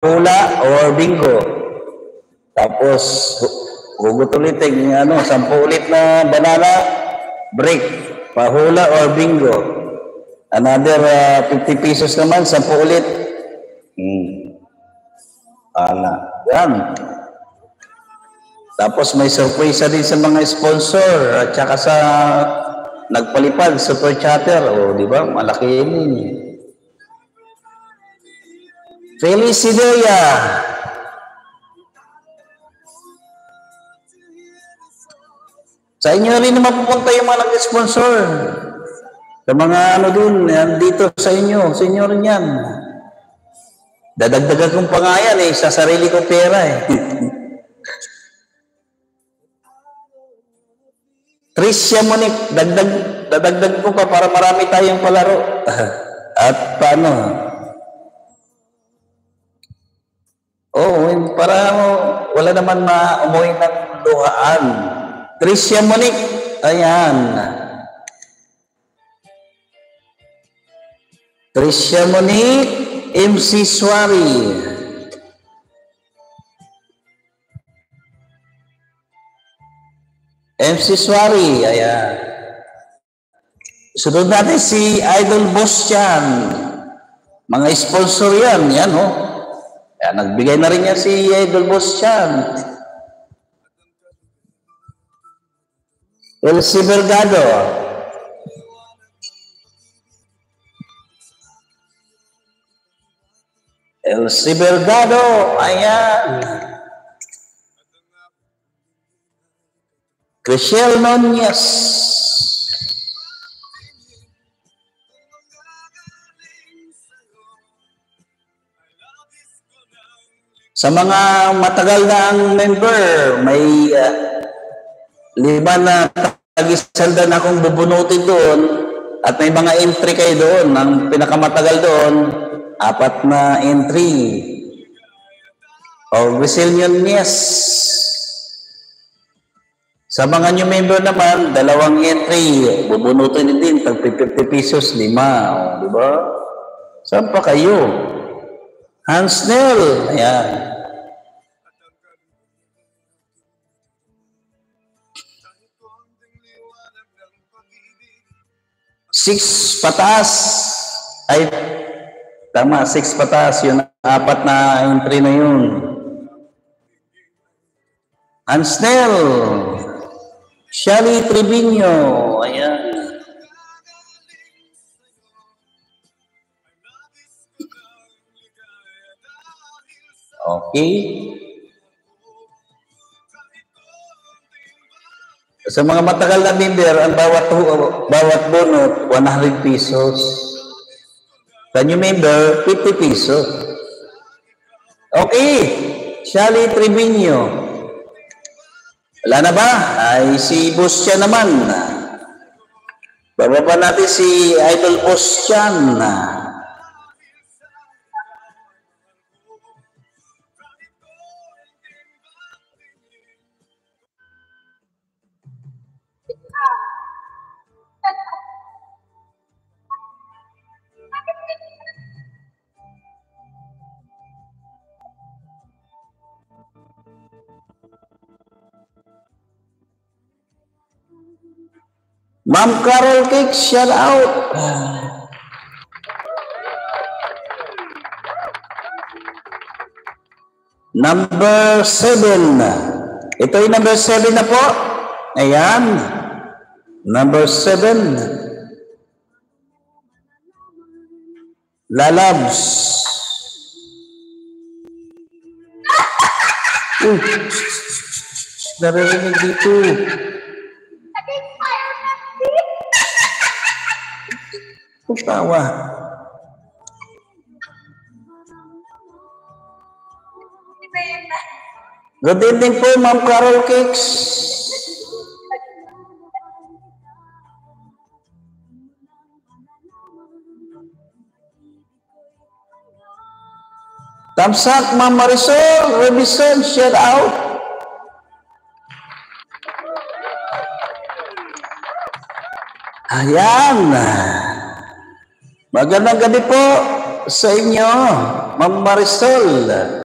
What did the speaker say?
hula or bingo. Tapos, hugot ulit ano, 10 ulit na banana, break. Pahula or bingo. Another 50 pesos naman, 10 ulit. Yan. Tapos may surprise din sa mga sponsor at saka sa nagpalipad, super chatter. O, di ba? Malaki yun. Felicideya. Sa inyo rin naman pupunta yung mga nag-sponsor. Sa mga ano dun, dito sa inyo rin yan. Dadagdagan kong pa nga yan sa sarili kong pera Tricia Monique, dadagdag ko pa para marami tayong palaro. At paano? Para wala naman umuwi ng luhaan. Tricia Monique, ayan. Tricia Monique, MC Suari. MC Suari, ayan. Sunod natin si Idol Boss Chan. Mga sponsor yan, Ayan, nagbigay na rin yan si Idol Boss Chan. Elsie Vergado. Elsie Vergado, ayan. Chriselle Nunez. Sa mga matagal na ang member, may 5 na tagisalda na akong bubunutin doon at may mga entry kayo doon. Ang pinakamatagal doon, 4 na entry. Chriselle Nunez. Sa mga new member naman, 2 entry. Bubunutin din, tag 50 pesos, 5. Di ba? Saan pa kayo? Hansnell. Ayan. Six pataas. Ay, tama, 6 pataas. Yun, 4 na entry na yun. Hansnell. Shally Trevino, ayan. Okay. Sa mga matagal na member, ang bawat bonus, 100 pesos. Sa new member, 50 pesos. Okay. Shally Trevino. Wala na ba? Ay, si Boss Chan naman. Bababa natin si Idol Boss Chan. Ma'am Carol Cake, shout out. Number 7. Ito yung number 7 na po. Ayan. Number 7. Lalabs. Naririnig dito. Tawa. Good evening po, Ma'am Carol Cakes. Tamsak, Ma'am Marisol, Robinson, shout out. Ayan. Magandang gabi po sa inyo. Ma'am Marisol.